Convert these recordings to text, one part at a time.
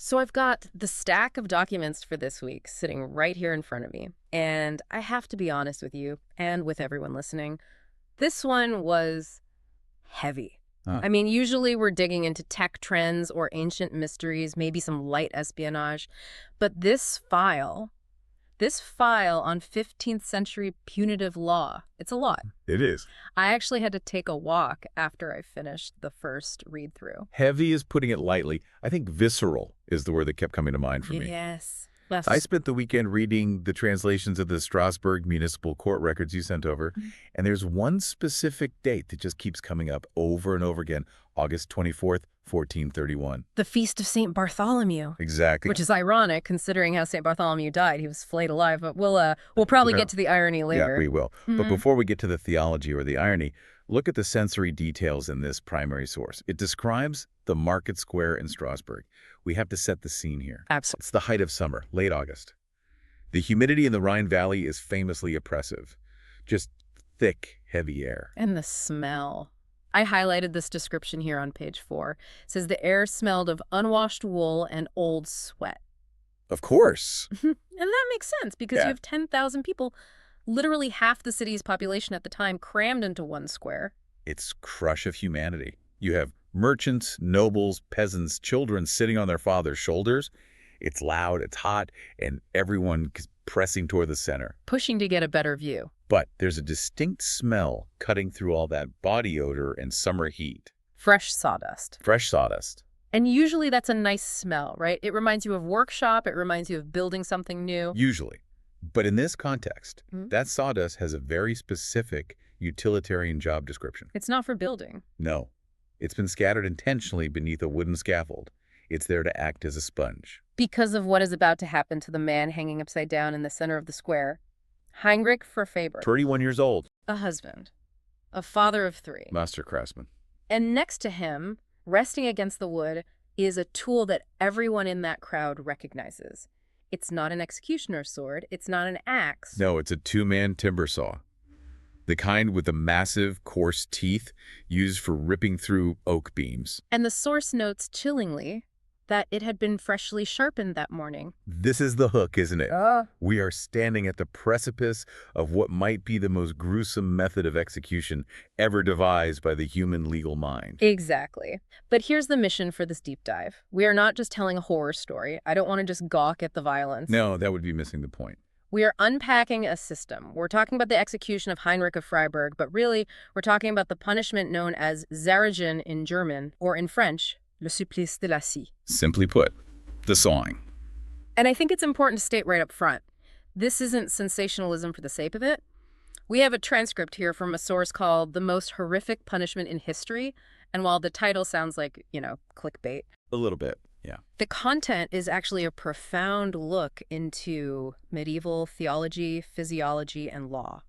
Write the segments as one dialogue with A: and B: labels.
A: So I've got the stack of documents for this week sitting right here in front of me. And I have to be honest with you and with everyone listening. This one was heavy.
B: Huh.
A: I mean, usually we're digging into tech trends or ancient mysteries, maybe some light espionage. But this file on 15th century punitive law, it's a lot.
B: It is.
A: I actually had to take a walk after I finished the first read through.
B: Heavy is putting it lightly. I think visceral is the word that kept coming to mind for me.
A: Yes.
B: I spent the weekend reading the translations of the Strasbourg Municipal Court records you sent over, and there's one specific date that just keeps coming up over and over again, August 24th, 1431.
A: The Feast of St. Bartholomew.
B: Exactly.
A: Which is ironic, considering how St. Bartholomew died. He was flayed alive, but we'll probably get to the irony later.
B: Yeah, we will. But before we get to the theology or the irony, look at the sensory details in this primary source. It describes the market square in Strasbourg. We have to set the scene here.
A: Absolutely.
B: It's the height of summer, late August. The humidity in the Rhine Valley is famously oppressive. Just thick, heavy air.
A: And the smell. I highlighted this description here on page 4. It says the air smelled of unwashed wool and old sweat.
B: Of course.
A: And that makes sense because you have 10,000 people, literally half the city's population at the time, crammed into one square.
B: It's crush of humanity. You have merchants, nobles, peasants, children sitting on their father's shoulders. It's loud, it's hot, and everyone pressing toward the center.
A: Pushing to get a better view.
B: But there's a distinct smell cutting through all that body odor and summer heat.
A: Fresh sawdust.
B: Fresh sawdust.
A: And usually that's a nice smell, right? It reminds you of workshop. It reminds you of building something new.
B: Usually. But in this context, that sawdust has a very specific utilitarian job description.
A: It's not for building.
B: No. It's been scattered intentionally beneath a wooden scaffold. It's there to act as a sponge.
A: Because of what is about to happen to the man hanging upside down in the center of the square. Heinrich Verfaber.
B: 31 years old.
A: A husband. A father of 3.
B: Master craftsman.
A: And next to him, resting against the wood, is a tool that everyone in that crowd recognizes. It's not an executioner's sword. It's not an axe.
B: No, it's a two-man timber saw. The kind with the massive, coarse teeth used for ripping through oak beams.
A: And the source notes chillingly that it had been freshly sharpened that morning.
B: This is the hook, isn't it? We are standing at the precipice of what might be the most gruesome method of execution ever devised by the human legal mind.
A: Exactly. But here's the mission for this deep dive. We are not just telling a horror story. I don't want to just gawk at the violence.
B: No, that would be missing the point.
A: We are unpacking a system. We're talking about the execution of Heinrich of Freiburg, but really, we're talking about the punishment known as Zerrigen in German, or in French, le supplice de la scie.
B: Simply put, the sawing.
A: And I think it's important to state right up front, this isn't sensationalism for the sake of it. We have a transcript here from a source called The Most Horrific Punishment in History, and while the title sounds like, clickbait,
B: A little bit, yeah.
A: the content is actually a profound look into medieval theology, physiology, and law.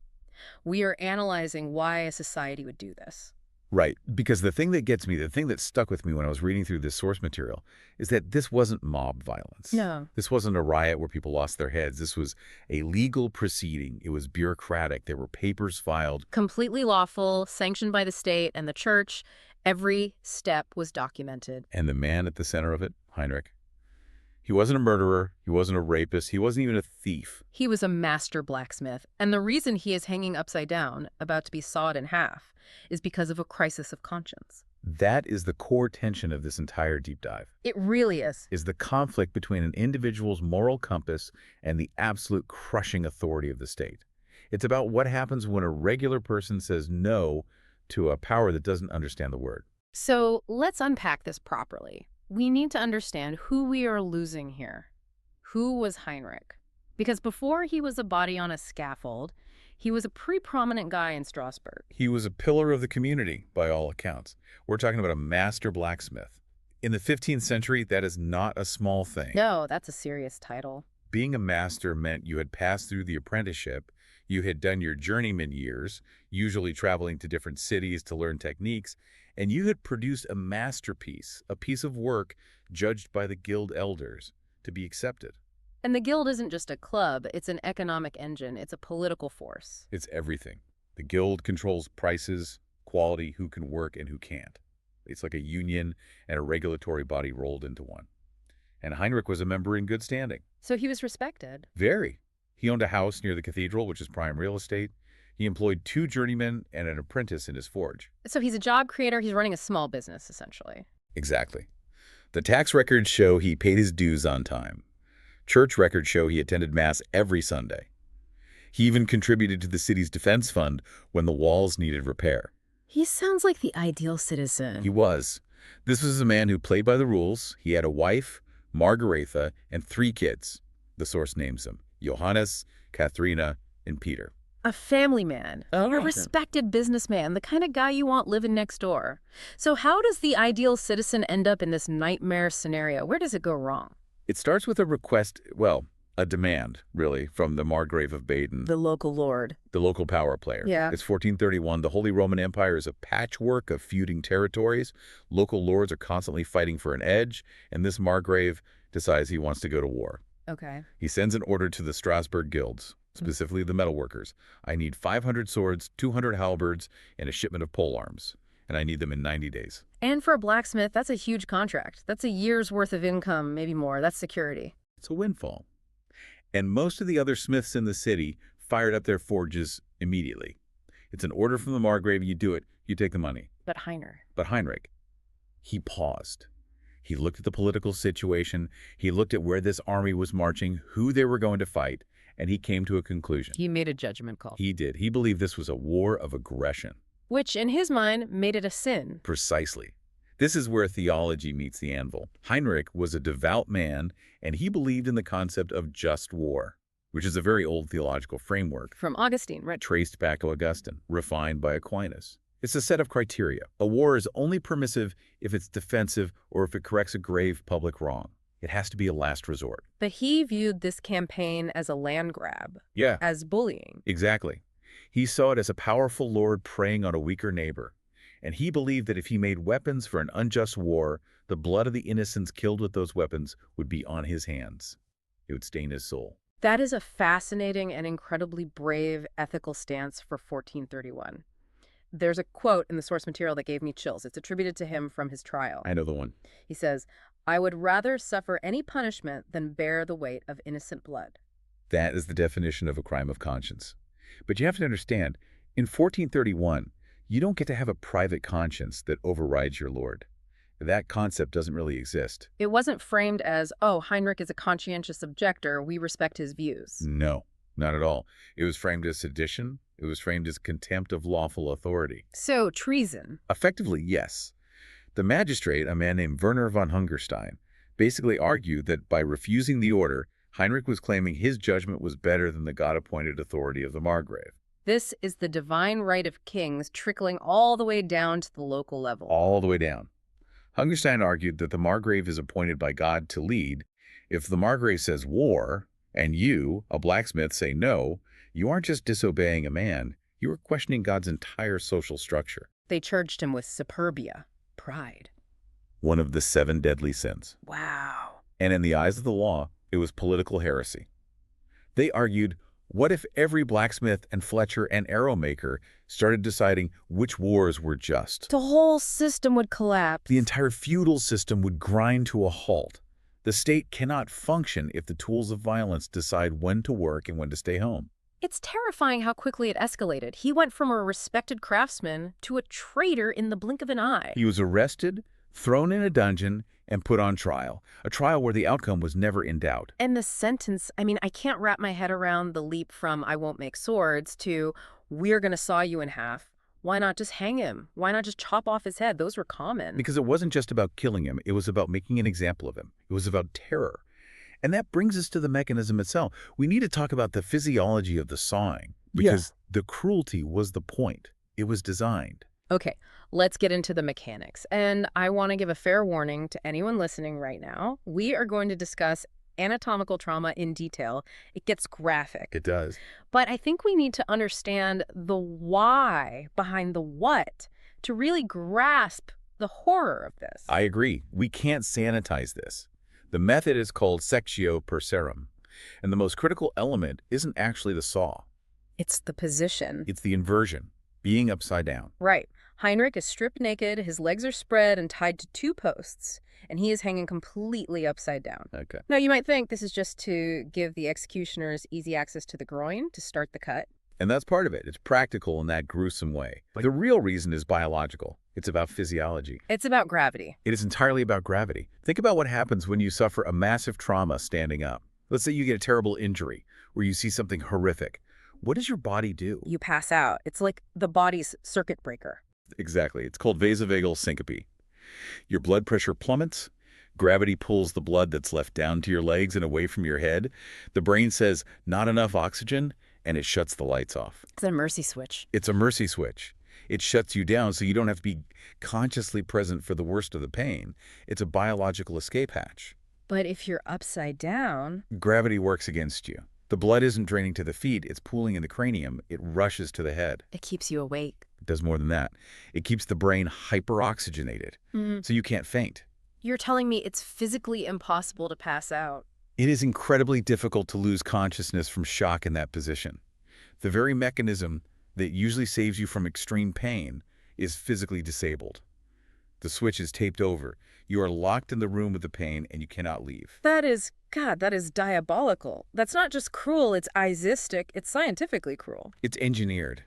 A: We are analyzing why a society would do this.
B: Right, because the thing that gets me, the thing that stuck with me when I was reading through this source material is that this wasn't mob violence.
A: No.
B: This wasn't a riot where people lost their heads. This was a legal proceeding. It was bureaucratic. There were papers filed.
A: Completely lawful, sanctioned by the state and the church. Every step was documented.
B: And the man at the center of it, Heinrich, he wasn't a murderer. He wasn't a rapist. He wasn't even a thief.
A: He was a master blacksmith. And the reason he is hanging upside down, about to be sawed in half, is because of a crisis of conscience.
B: That is the core tension of this entire deep dive.
A: It really is.
B: Is the conflict between an individual's moral compass and the absolute crushing authority of the state. It's about what happens when a regular person says no to a power that doesn't understand the word.
A: So let's unpack this properly. We need to understand who we are losing here. Who was Heinrich? Because before he was a body on a scaffold, he was a pretty prominent guy in Strasbourg.
B: He was a pillar of the community, by all accounts. We're talking about a master blacksmith. In the 15th century, that is not a small thing.
A: No, that's a serious title.
B: Being a master meant you had passed through the apprenticeship, you had done your journeyman years, usually traveling to different cities to learn techniques, and you had produced a masterpiece, a piece of work judged by the guild elders to be accepted.
A: And the guild isn't just a club, it's an economic engine, it's a political force.
B: It's everything. The guild controls prices, quality, who can work and who can't. It's like a union and a regulatory body rolled into one. and Heinrich was a member in good standing.
A: So he was respected.
B: Very. He owned a house near the cathedral, which is prime real estate. He employed 2 journeymen and an apprentice in his forge.
A: So he's a job creator. He's running a small business, essentially.
B: Exactly. The tax records show he paid his dues on time. Church records show he attended Mass every Sunday. He even contributed to the city's defense fund when the walls needed repair.
A: He sounds like the ideal citizen.
B: He was. This was a man who played by the rules. He had a wife, Margaretha, and 3 kids. The source names them: Johannes, Katharina, and Peter.
A: A family man, a respected businessman, the kind of guy you want living next door. So how does the ideal citizen end up in this nightmare scenario? Where does it go wrong?
B: It starts with a request, well, a demand, really, from the Margrave of Baden,
A: The local lord.
B: the local power player.
A: Yeah.
B: It's 1431. The Holy Roman Empire is a patchwork of feuding territories. Local lords are constantly fighting for an edge, and this Margrave decides he wants to go to war.
A: Okay.
B: He sends an order to the Strasbourg guilds, specifically the metalworkers. I need 500 swords, 200 halberds, and a shipment of pole arms. And I need them in 90 days.
A: And for a blacksmith, that's a huge contract. That's a year's worth of income, maybe more. That's security.
B: It's a windfall. And most of the other smiths in the city fired up their forges immediately. It's an order from the Margrave. You do it, you take the money.
A: But
B: Heinrich, he paused. He looked at the political situation. He looked at where this army was marching, who they were going to fight, and he came to a conclusion.
A: he made a judgment call.
B: He did. He believed this was a war of aggression.
A: Which, in his mind, made it a sin.
B: Precisely. This is where theology meets the anvil. Heinrich was a devout man, and he believed in the concept of just war, which is a very old theological framework,
A: From Augustine, right?
B: traced back to Augustine, refined by Aquinas. It's a set of criteria. A war is only permissive if it's defensive or if it corrects a grave public wrong. It has to be a last resort.
A: But he viewed this campaign as a land grab,
B: Yeah,
A: as bullying.
B: exactly. He saw it as a powerful lord preying on a weaker neighbor. And he believed that if he made weapons for an unjust war, the blood of the innocents killed with those weapons would be on his hands. It would stain his soul.
A: That is a fascinating and incredibly brave ethical stance for 1431. There's a quote in the source material that gave me chills. It's attributed to him from his trial.
B: I know the one.
A: He says, "I would rather suffer any punishment than bear the weight of innocent blood."
B: That is the definition of a crime of conscience. But you have to understand, in 1431, you don't get to have a private conscience that overrides your lord. That concept doesn't really exist.
A: It wasn't framed as, oh, Heinrich is a conscientious objector, we respect his views.
B: No, not at all. It was framed as sedition. It was framed as contempt of lawful authority.
A: So, treason.
B: Effectively, yes. The magistrate, a man named Werner von Hungerstein, basically argued that by refusing the order, Heinrich was claiming his judgment was better than the God-appointed authority of the Margrave.
A: This is the divine right of kings trickling all the way down to the local level.
B: All the way down. Hungerstein argued that the Margrave is appointed by God to lead. If the Margrave says war, and you, a blacksmith, say no, you aren't just disobeying a man, you are questioning God's entire social structure.
A: They charged him with superbia, pride.
B: One of the 7 deadly sins.
A: Wow.
B: And in the eyes of the law, it was political heresy. They argued, what if every blacksmith and fletcher and arrow maker started deciding which wars were just?
A: The whole system would collapse.
B: The entire feudal system would grind to a halt. The state cannot function if the tools of violence decide when to work and when to stay home.
A: It's terrifying how quickly it escalated. He went from a respected craftsman to a traitor in the blink of an eye.
B: He was arrested, thrown in a dungeon, and put on trial. A trial where the outcome was never in doubt.
A: And the sentence, I mean, I can't wrap my head around the leap from "I won't make swords" to "we're going to saw you in half." Why not just hang him? Why not just chop off his head? Those were common.
B: Because it wasn't just about killing him. It was about making an example of him. It was about terror. And that brings us to the mechanism itself. We need to talk about the physiology of the sawing, because the cruelty was the point. It was designed.
A: Okay, let's get into the mechanics. And I want to give a fair warning to anyone listening right now. We are going to discuss anatomical trauma in detail. It gets graphic.
B: It does.
A: But I think we need to understand the why behind the what to really grasp the horror of this.
B: I agree. We can't sanitize this. The method is called sectio per serum. And the most critical element isn't actually the saw.
A: It's the position.
B: It's the inversion, being upside down.
A: Right. Heinrich is stripped naked, his legs are spread and tied to two posts, and he is hanging completely upside down.
B: Okay.
A: Now, you might think this is just to give the executioners easy access to the groin to start the cut.
B: And that's part of it. It's practical in that gruesome way. But the real reason is biological. It's about physiology.
A: It's about gravity.
B: It is entirely about gravity. Think about what happens when you suffer a massive trauma standing up. Let's say you get a terrible injury or you see something horrific. What does your body do?
A: You pass out. It's like the body's circuit breaker.
B: Exactly. It's called vasovagal syncope. Your blood pressure plummets. Gravity pulls the blood that's left down to your legs and away from your head. The brain says, not enough oxygen, and it shuts the lights off.
A: It's a mercy switch.
B: It's a mercy switch. It shuts you down so you don't have to be consciously present for the worst of the pain. It's a biological escape hatch.
A: But if you're upside down...
B: Gravity works against you. The blood isn't draining to the feet, it's pooling in the cranium. It rushes to the head.
A: It keeps you awake.
B: It does more than that. It keeps the brain hyperoxygenated, so you can't faint.
A: You're telling me it's physically impossible to pass out.
B: It is incredibly difficult to lose consciousness from shock in that position. The very mechanism that usually saves you from extreme pain is physically disabled. The switch is taped over. You are locked in the room with the pain and you cannot leave.
A: That is diabolical. That's not just cruel, it's isistic, it's scientifically cruel.
B: It's engineered.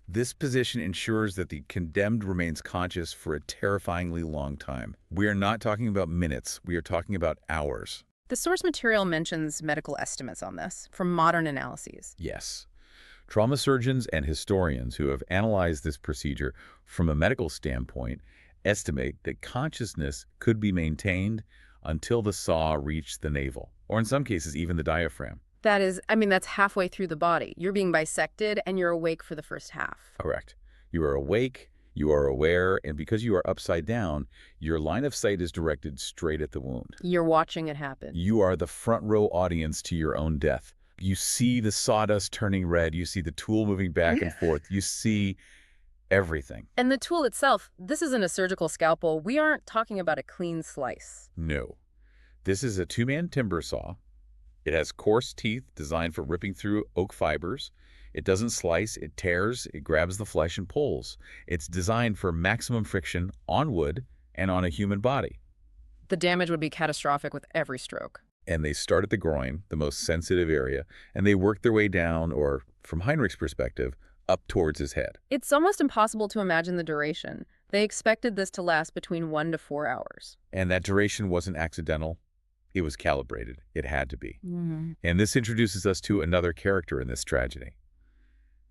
B: This position ensures that the condemned remains conscious for a terrifyingly long time. We are not talking about minutes, we are talking about hours.
A: The source material mentions medical estimates on this from modern analyses.
B: Yes. Trauma surgeons and historians who have analyzed this procedure from a medical standpoint estimate that consciousness could be maintained until the saw reached the navel, or in some cases even the diaphragm.
A: That's halfway through the body. You're being bisected and you're awake for the first half.
B: Correct. You are awake, you are aware, and because you are upside down, your line of sight is directed straight at the wound.
A: You're watching it happen.
B: You are the front row audience to your own death. You see the sawdust turning red, you see the tool moving back and forth, you see everything.
A: And the tool itself, this isn't a surgical scalpel. We aren't talking about a clean slice.
B: No. This is a two-man timber saw. It has coarse teeth designed for ripping through oak fibers. It doesn't slice, it tears, it grabs the flesh and pulls. It's designed for maximum friction on wood and on a human body.
A: The damage would be catastrophic with every stroke.
B: And they start at the groin, the most sensitive area, and they work their way down, or from Heinrich's perspective, up towards his head.
A: It's almost impossible to imagine the duration. They expected this to last between 1 to 4 hours.
B: And that duration wasn't accidental. It was calibrated. It had to be. And this introduces us to another character in this tragedy.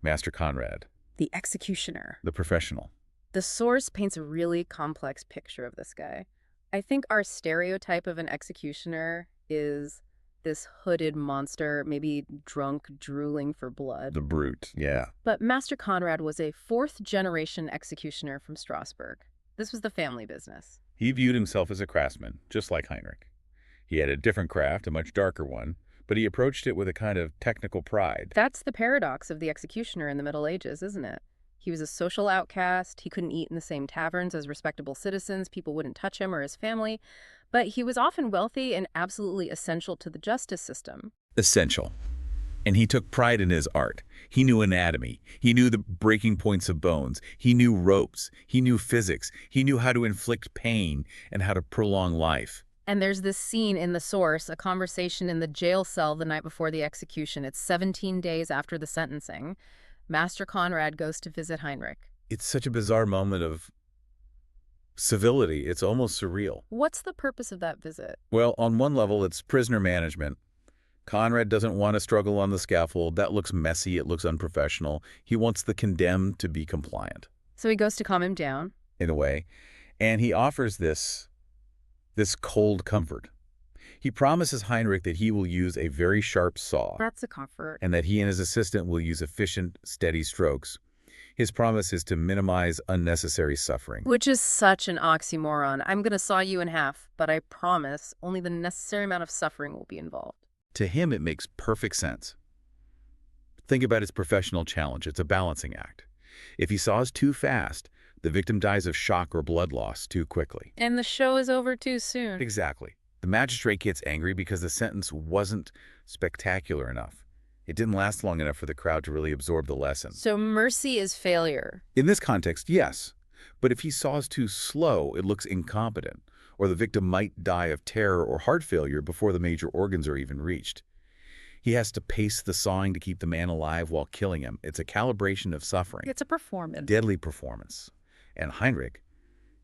B: Master Conrad.
A: The executioner.
B: The professional.
A: The source paints a really complex picture of this guy. I think our stereotype of an executioner is this hooded monster, maybe drunk, drooling for blood.
B: The brute, yeah.
A: But Master Conrad was a fourth-generation executioner from Strasbourg. This was the family business.
B: He viewed himself as a craftsman, just like Heinrich. He had a different craft, a much darker one, but he approached it with a kind of technical pride.
A: That's the paradox of the executioner in the Middle Ages, isn't it? He was a social outcast. He couldn't eat in the same taverns as respectable citizens. People wouldn't touch him or his family. But he was often wealthy and absolutely essential to the justice system.
B: Essential. And he took pride in his art. He knew anatomy. He knew the breaking points of bones. He knew ropes. He knew physics. He knew how to inflict pain and how to prolong life.
A: And there's this scene in the source, a conversation in the jail cell the night before the execution. It's 17 days after the sentencing. Master Conrad goes to visit Heinrich.
B: It's such a bizarre moment of civility. It's almost surreal.
A: What's the purpose of that visit?
B: Well, on one level, it's prisoner management. Conrad doesn't want to struggle on the scaffold. That looks messy. It looks unprofessional. He wants the condemned to be compliant.
A: So he goes to calm him down.
B: In a way. And he offers this cold comfort. He promises Heinrich that he will use a very sharp saw.
A: That's a comfort.
B: And that he and his assistant will use efficient, steady strokes. His promise is to minimize unnecessary suffering.
A: Which is such an oxymoron. I'm going to saw you in half, but I promise only the necessary amount of suffering will be involved.
B: To him, it makes perfect sense. Think about his professional challenge. It's a balancing act. If he saws too fast, the victim dies of shock or blood loss too quickly.
A: And the show is over too soon.
B: Exactly. The magistrate gets angry because the sentence wasn't spectacular enough. It didn't last long enough for the crowd to really absorb the lesson.
A: So mercy is failure.
B: In this context, yes. But if he saws too slow, it looks incompetent, or the victim might die of terror or heart failure before the major organs are even reached. He has to pace the sawing to keep the man alive while killing him. It's a calibration of suffering.
A: It's a performance.
B: Deadly performance. And Heinrich,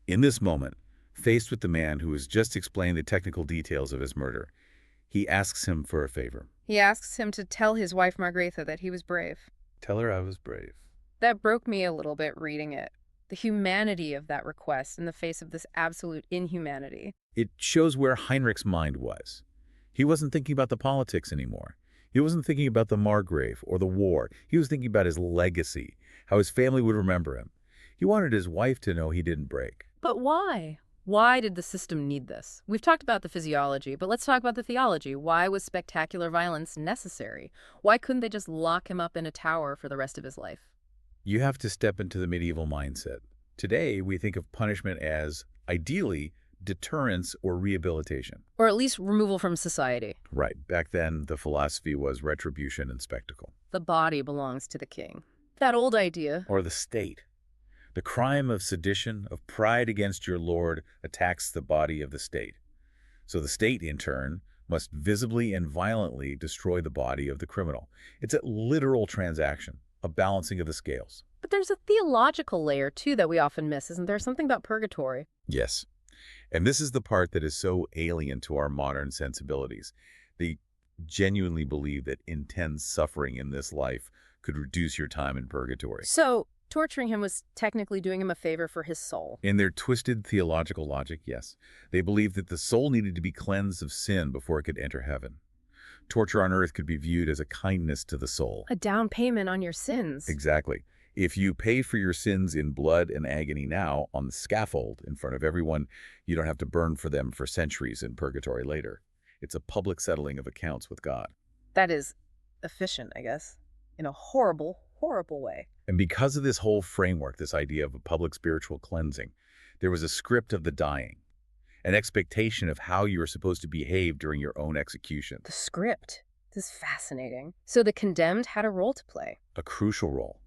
B: in this moment, faced with the man who has just explained the technical details of his murder, he asks him for a favor.
A: He asks him to tell his wife Margrethe that he was brave.
B: Tell her I was brave.
A: That broke me a little bit reading it. The humanity of that request in the face of this absolute inhumanity.
B: It shows where Heinrich's mind was. He wasn't thinking about the politics anymore. He wasn't thinking about the Margrave or the war. He was thinking about his legacy, how his family would remember him. He wanted his wife to know he didn't break.
A: But why? Why did the system need this? We've talked about the physiology, but let's talk about the theology. Why was spectacular violence necessary? Why couldn't they just lock him up in a tower for the rest of his life?
B: You have to step into the medieval mindset. Today, we think of punishment as, ideally, deterrence or rehabilitation.
A: Or at least removal from society.
B: Right. Back then, the philosophy was retribution and spectacle.
A: The body belongs to the king. That old idea.
B: Or the state. The crime of sedition, of pride against your lord, attacks the body of the state. So the state, in turn, must visibly and violently destroy the body of the criminal. It's a literal transaction, a balancing of the scales.
A: But there's a theological layer, too, that we often miss, isn't there? Something about purgatory.
B: Yes. And this is the part that is so alien to our modern sensibilities. They genuinely believe that intense suffering in this life could reduce your time in purgatory.
A: So, torturing him was technically doing him a favor for his soul.
B: In their twisted theological logic, yes. They believed that the soul needed to be cleansed of sin before it could enter heaven. Torture on earth could be viewed as a kindness to the soul.
A: A down payment on your sins.
B: Exactly. If you pay for your sins in blood and agony now on the scaffold in front of everyone, you don't have to burn for them for centuries in purgatory later. It's a public settling of accounts with God.
A: That is efficient, I guess, in a horrible, horrible way.
B: And because of this whole framework, this idea of a public spiritual cleansing, there was a script of the dying, an expectation of how you were supposed to behave during your own execution.
A: The script. This is fascinating. So the condemned had a role to play.
B: A crucial role.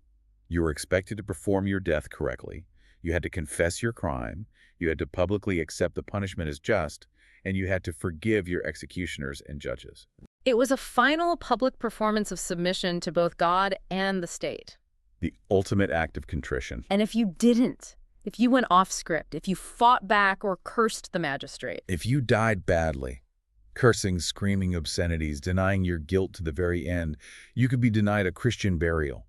B: You were expected to perform your death correctly. You had to confess your crime. You had to publicly accept the punishment as just, and you had to forgive your executioners and judges.
A: It was a final public performance of submission to both God and the state.
B: The ultimate act of contrition.
A: And if you didn't, if you went off script, if you fought back or cursed the magistrate,
B: If you died badly, cursing, screaming obscenities, denying your guilt to the very end, you could be denied a Christian burial.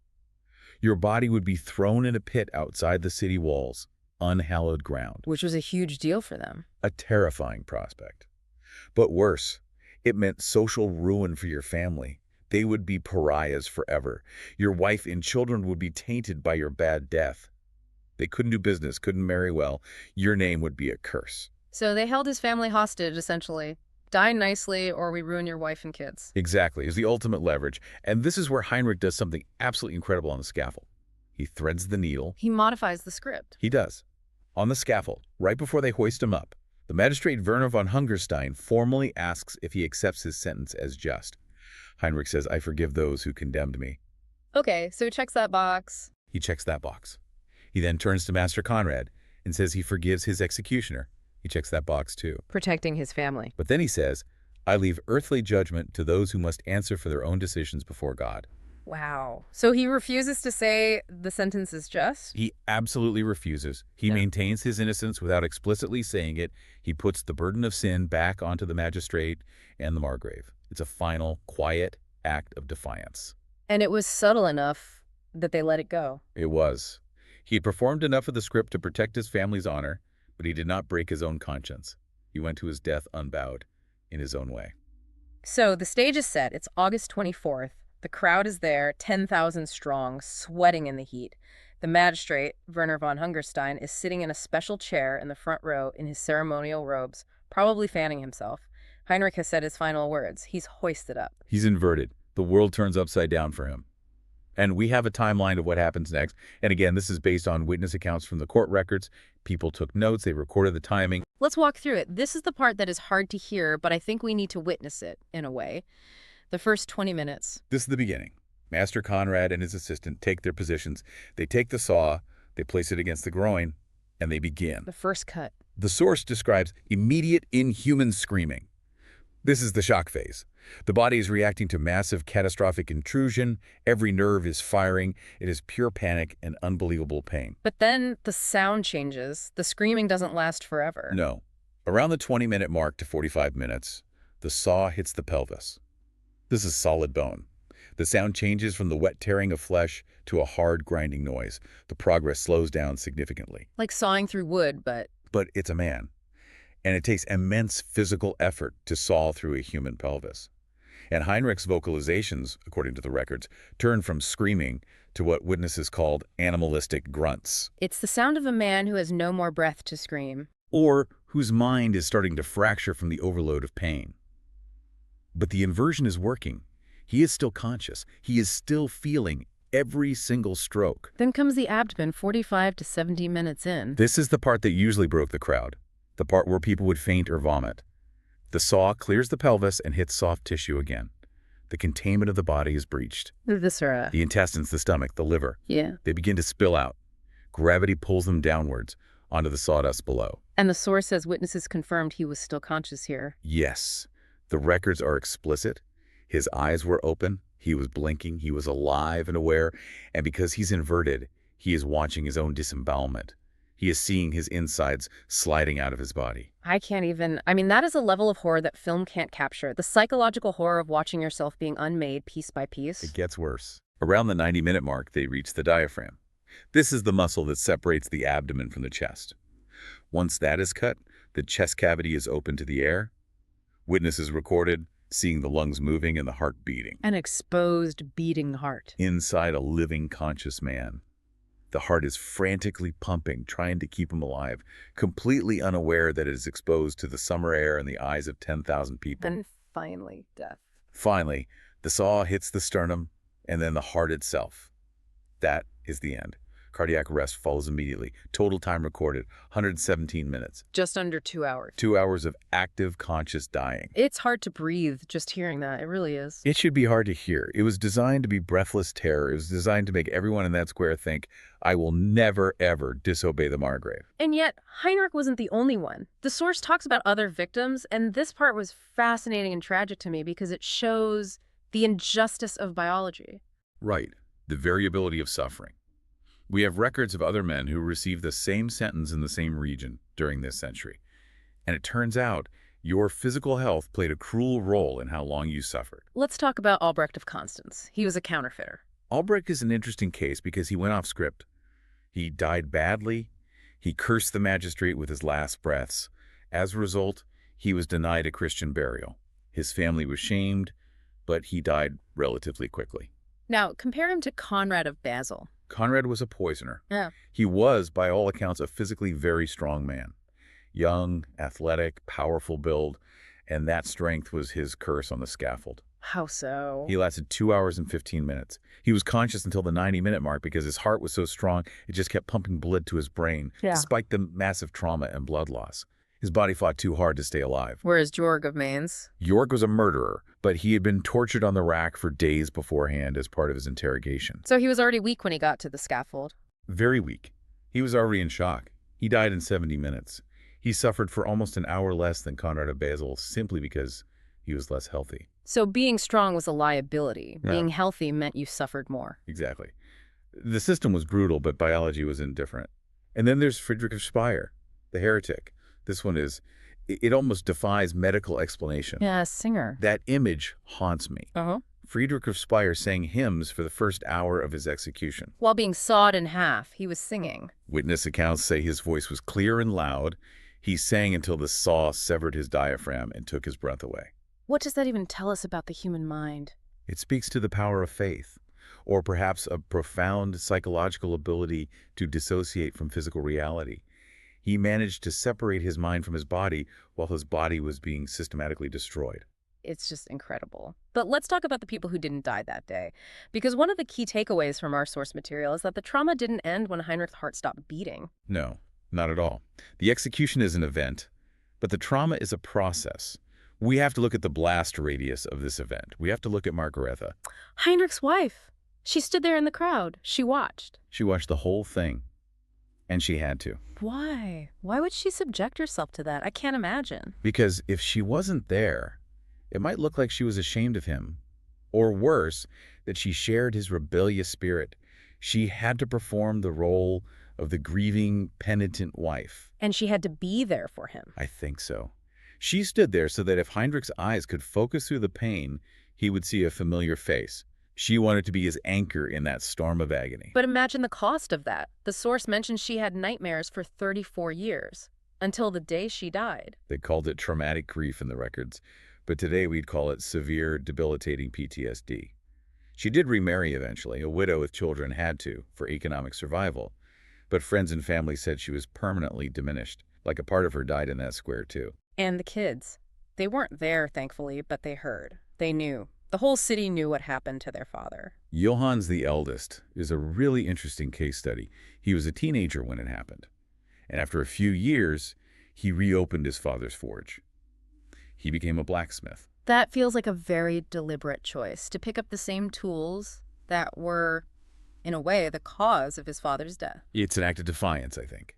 B: Your body would be thrown in a pit outside the city walls, unhallowed ground.
A: which was a huge deal for them.
B: A terrifying prospect. But worse, it meant social ruin for your family. They would be pariahs forever. Your wife and children would be tainted by your bad death. They couldn't do business, couldn't marry well. Your name would be a curse.
A: So they held his family hostage, essentially. Die nicely or we ruin your wife and kids.
B: Exactly, is the ultimate leverage. And this is where Heinrich does something absolutely incredible on the scaffold. He threads the needle.
A: He modifies the script.
B: He does. On the scaffold, right before they hoist him up, the magistrate Werner von Hungerstein formally asks if he accepts his sentence as just. Heinrich says, I forgive those who condemned me.
A: Okay, so he checks that box.
B: He checks that box. He then turns to Master Conrad and says he forgives his executioner. He checks that box too.
A: Protecting his family.
B: But then he says, I leave earthly judgment to those who must answer for their own decisions before God.
A: Wow. So he refuses to say the sentence is just?
B: He absolutely refuses. He
A: Yeah.
B: maintains his innocence without explicitly saying it. He puts the burden of sin back onto the magistrate and the Margrave. It's a final, quiet act of defiance.
A: And it was subtle enough that they let it go.
B: It was. He had performed enough of the script to protect his family's honor, but he did not break his own conscience. He went to his death unbowed, in his own way.
A: So the stage is set. It's August 24th. The crowd is there, 10,000 strong, sweating in the heat. The magistrate, Werner von Hungerstein, is sitting in a special chair in the front row in his ceremonial robes, probably fanning himself. Heinrich has said his final words. He's hoisted up.
B: He's inverted. The world turns upside down for him. And we have a timeline of what happens next. And again, this is based on witness accounts from the court records. People took notes. They recorded the timing.
A: Let's walk through it. This is the part that is hard to hear, but I think we need to witness it, in a way. The first 20 minutes.
B: This is the beginning. Master Conrad and his assistant take their positions. They take the saw. They place it against the groin. And they begin.
A: The first cut.
B: The source describes immediate inhuman screaming. This is the shock phase. The body is reacting to massive catastrophic intrusion. Every nerve is firing. It is pure panic and unbelievable pain.
A: But then the sound changes. The screaming doesn't last forever.
B: No. Around the 20-minute mark to 45 minutes, the saw hits the pelvis. This is solid bone. The sound changes from the wet tearing of flesh to a hard grinding noise. The progress slows down significantly.
A: Like sawing through wood, but
B: it's a man. And it takes immense physical effort to saw through a human pelvis. And Heinrich's vocalizations, according to the records, turn from screaming to what witnesses called animalistic grunts.
A: it's the sound of a man who has no more breath to scream.
B: Or whose mind is starting to fracture from the overload of pain. But the inversion is working. He is still conscious. He is still feeling every single stroke.
A: Then comes the abdomen 45 to 70 minutes in.
B: This is the part that usually broke the crowd, the part where people would faint or vomit. The saw clears the pelvis and hits soft tissue again. The containment of the body is breached.
A: The viscera.
B: The intestines, the stomach, the liver,
A: Yeah.
B: they begin to spill out. Gravity pulls them downwards onto the sawdust below.
A: And the source says witnesses confirmed he was still conscious here.
B: Yes, the records are explicit. His eyes were open. He was blinking. He was alive and aware. And because he's inverted, he is watching his own disembowelment. He is seeing his insides sliding out of his body.
A: I can't even... that is a level of horror that film can't capture. The psychological horror of watching yourself being unmade piece by piece.
B: It gets worse. Around the 90-minute mark, they reach the diaphragm. This is the muscle that separates the abdomen from the chest. Once that is cut, the chest cavity is open to the air. Witnesses recorded seeing the lungs moving and the heart beating.
A: An exposed, beating heart.
B: Inside a living, conscious man. The heart is frantically pumping, trying to keep him alive, completely unaware that it is exposed to the summer air and the eyes of 10,000 people.
A: And finally, death.
B: Finally, the saw hits the sternum and then the heart itself. That is the end. Cardiac arrest follows immediately. Total time recorded, 117 minutes.
A: Just under 2 hours.
B: 2 hours of active, conscious dying.
A: It's hard to breathe just hearing that. It really is.
B: It should be hard to hear. It was designed to be breathless terror. It was designed to make everyone in that square think, I will never, ever disobey the Margrave.
A: And yet, Heinrich wasn't the only one. The source talks about other victims, and this part was fascinating and tragic to me because it shows the injustice of biology.
B: Right. The variability of suffering. We have records of other men who received the same sentence in the same region during this century. And it turns out your physical health played a cruel role in how long you suffered.
A: Let's talk about Albrecht of Constance. He was a counterfeiter.
B: Albrecht is an interesting case because he went off script. He died badly. He cursed the magistrate with his last breaths. As a result, he was denied a Christian burial. His family was shamed, but he died relatively quickly.
A: Now, compare him to Conrad of Basel.
B: Conrad was a poisoner.
A: Yeah.
B: He was, by all accounts, a physically very strong man. Young, athletic, powerful build, and that strength was his curse on the scaffold.
A: How so?
B: He lasted 2 hours and 15 minutes. He was conscious until the 90-minute mark because his heart was so strong it just kept pumping blood to his brain, despite the massive trauma and blood loss. His body fought too hard to stay alive.
A: Whereas Georg of Mainz?
B: Georg was a murderer, but he had been tortured on the rack for days beforehand as part of his interrogation.
A: So he was already weak when he got to the scaffold.
B: Very weak. He was already in shock. He died in 70 minutes. He suffered for almost an hour less than Conrad of Basel simply because he was less healthy.
A: So being strong was a liability.
B: Yeah.
A: Being healthy meant you suffered more.
B: Exactly. The system was brutal, but biology was indifferent. And then there's Friedrich of Speyer, the heretic. This one it almost defies medical explanation.
A: Yeah, a singer.
B: That image haunts me.
A: Uh-huh.
B: Friedrich of Speyer sang hymns for the first hour of his execution.
A: While being sawed in half, he was singing.
B: Witness accounts say his voice was clear and loud. He sang until the saw severed his diaphragm and took his breath away.
A: What does that even tell us about the human mind?
B: It speaks to the power of faith, or perhaps a profound psychological ability to dissociate from physical reality. He managed to separate his mind from his body while his body was being systematically destroyed.
A: It's just incredible. But let's talk about the people who didn't die that day. Because one of the key takeaways from our source material is that the trauma didn't end when Heinrich's heart stopped beating.
B: No, not at all. The execution is an event, but the trauma is a process. We have to look at the blast radius of this event. We have to look at Margaretha.
A: Heinrich's wife. She stood there in the crowd. She watched.
B: She watched the whole thing. And she had to.
A: Why? Why would she subject herself to that? I can't imagine.
B: Because if she wasn't there, it might look like she was ashamed of him. Or worse, that she shared his rebellious spirit. She had to perform the role of the grieving, penitent wife.
A: And she had to be there for him.
B: I think so. She stood there so that if Heinrich's eyes could focus through the pain, he would see a familiar face. She wanted to be his anchor in that storm of agony.
A: But imagine the cost of that. The source mentions she had nightmares for 34 years, until the day she died.
B: They called it traumatic grief in the records, but today we'd call it severe, debilitating PTSD. She did remarry eventually. A widow with children had to, for economic survival. But friends and family said she was permanently diminished, like a part of her died in that square too.
A: And the kids. They weren't there, thankfully, but they heard. They knew. The whole city knew what happened to their father.
B: Johannes the eldest is a really interesting case study. He was a teenager when it happened. And after a few years, he reopened his father's forge. He became a blacksmith.
A: That feels like a very deliberate choice, to pick up the same tools that were, in a way, the cause of his father's death.
B: It's an act of defiance, I think.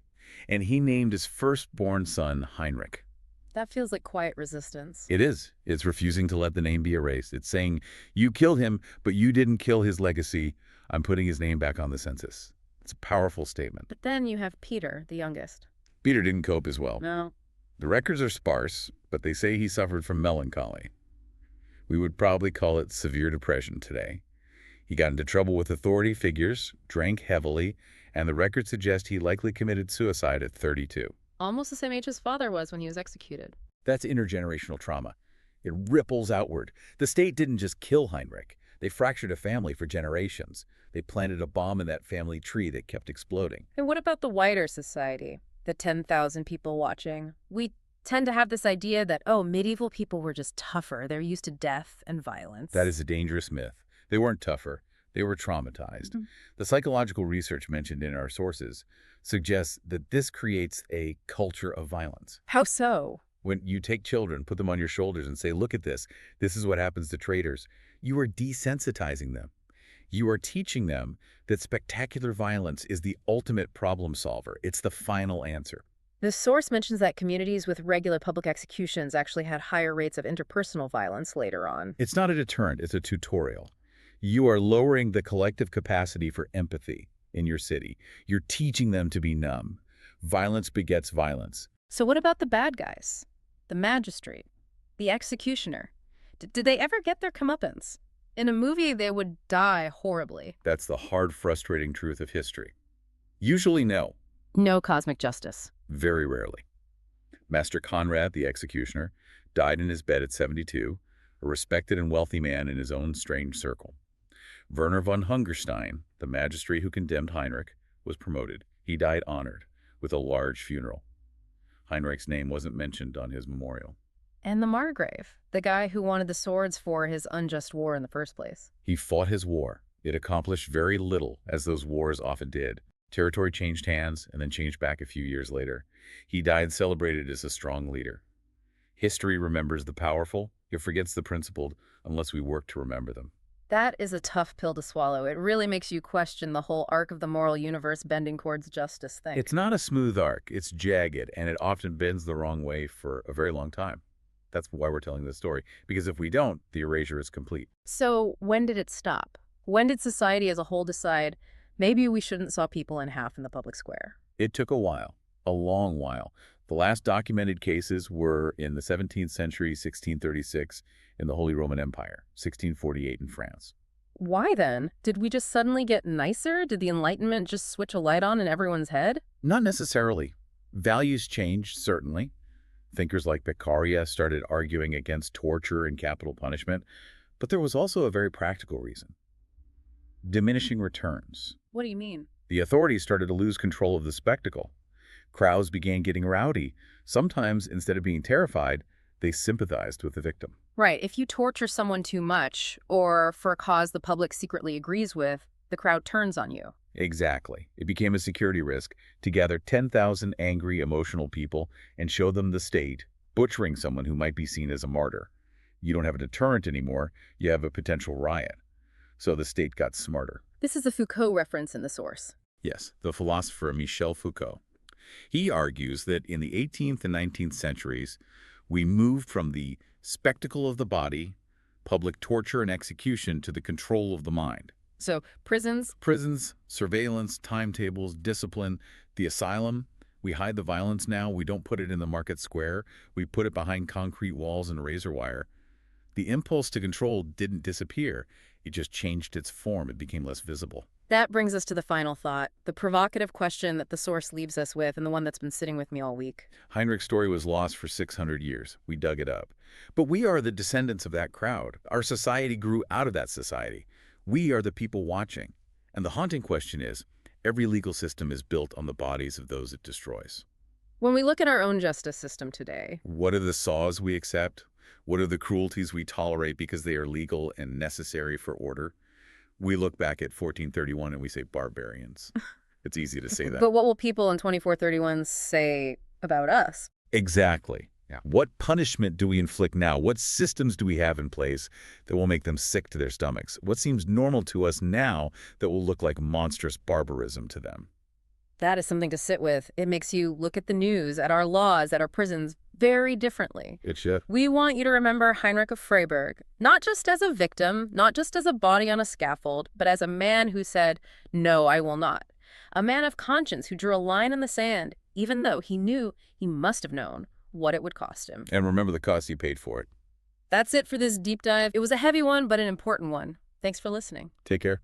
B: And he named his firstborn son Heinrich.
A: That feels like quiet resistance.
B: It is. It's refusing to let the name be erased. It's saying, you killed him, but you didn't kill his legacy. I'm putting his name back on the census. It's a powerful statement.
A: But then you have Peter, the youngest.
B: Peter didn't cope as well.
A: No.
B: The records are sparse, but they say he suffered from melancholy. We would probably call it severe depression today. He got into trouble with authority figures, drank heavily, and the records suggest he likely committed suicide at 32.
A: Almost the same age his father was when he was executed.
B: That's intergenerational trauma. It ripples outward. The state didn't just kill Heinrich. They fractured a family for generations. They planted a bomb in that family tree that kept exploding.
A: And what about the wider society? The 10,000 people watching? We tend to have this idea that, oh, medieval people were just tougher. They're used to death and violence.
B: That is a dangerous myth. They weren't tougher. They were traumatized. The psychological research mentioned in our sources suggests that this creates a culture of violence.
A: How so?
B: When you take children, put them on your shoulders and say, look at this. This is what happens to traitors. You are desensitizing them. You are teaching them that spectacular violence is the ultimate problem solver. It's the final answer.
A: The source mentions that communities with regular public executions actually had higher rates of interpersonal violence later on.
B: It's not a deterrent, it's a tutorial. You are lowering the collective capacity for empathy in your city. You're teaching them to be numb. Violence begets violence.
A: So what about the bad guys? The magistrate? The executioner? Did they ever get their comeuppance? In a movie, they would die horribly.
B: That's the hard, frustrating truth of history. Usually no.
A: No cosmic justice.
B: Very rarely. Master Conrad, the executioner, died in his bed at 72, a respected and wealthy man in his own strange circle. Werner von Hungerstein, the magistrate who condemned Heinrich, was promoted. He died honored, with a large funeral. Heinrich's name wasn't mentioned on his memorial.
A: And the Margrave, the guy who wanted the swords for his unjust war in the first place.
B: He fought his war. It accomplished very little, as those wars often did. Territory changed hands and then changed back a few years later. He died celebrated as a strong leader. History remembers the powerful. It forgets the principled unless we work to remember them.
A: That is a tough pill to swallow. It really makes you question the whole arc of the moral universe bending towards justice thing.
B: It's not a smooth arc. It's jagged, and it often bends the wrong way for a very long time. That's why we're telling this story, because if we don't, the erasure is complete.
A: So when did it stop? When did society as a whole decide maybe we shouldn't saw people in half in the public square?
B: It took a while, a long while. The last documented cases were in the 17th century, 1636, in the Holy Roman Empire, 1648 in France.
A: Why then? Did we just suddenly get nicer? Did the Enlightenment just switch a light on in everyone's head?
B: Not necessarily. Values changed, certainly. Thinkers like Beccaria started arguing against torture and capital punishment, but there was also a very practical reason. Diminishing returns.
A: What do you mean?
B: The authorities started to lose control of the spectacle. Crowds began getting rowdy. Sometimes, instead of being terrified, they sympathized with the victim.
A: Right. If you torture someone too much, or for a cause the public secretly agrees with, the crowd turns on you.
B: Exactly. It became a security risk to gather 10,000 angry, emotional people and show them the state, butchering someone who might be seen as a martyr. You don't have a deterrent anymore, you have a potential riot. So the state got smarter.
A: This is a Foucault reference in the source.
B: Yes, the philosopher Michel Foucault. He argues that in the 18th and 19th centuries, we moved from the spectacle of the body, public torture and execution, to the control of the mind.
A: So prisons,
B: Prisons, surveillance, timetables, discipline, the asylum. We hide the violence now. We don't put it in the market square. We put it behind concrete walls and razor wire. The impulse to control didn't disappear. It just changed its form. It became less visible.
A: that brings us to the final thought, the provocative question that the source leaves us with and the one that's been sitting with me all week.
B: Heinrich's story was lost for 600 years. We dug it up. But we are the descendants of that crowd. Our society grew out of that society. We are the people watching. And the haunting question is, every legal system is built on the bodies of those it destroys.
A: When we look at our own justice system today,
B: What are the saws we accept? What are the cruelties we tolerate because they are legal and necessary for order? We look back at 1431 and we say barbarians. It's easy to say that.
A: but what will people in 2431 say about us?
B: Exactly. Yeah. What punishment do we inflict now? What systems do we have in place that will make them sick to their stomachs? What seems normal to us now that will look like monstrous barbarism to them?
A: That is something to sit with. It makes you look at the news, at our laws, at our prisons very differently.
B: It should.
A: We want you to remember Heinrich of Freiburg, not just as a victim, not just as a body on a scaffold, but as a man who said, "No, I will not." A man of conscience who drew a line in the sand, even though he knew, he must have known, what it would cost him.
B: And remember the cost he paid for it.
A: That's it for this deep dive. It was a heavy one, but an important one. Thanks for listening.
B: Take care.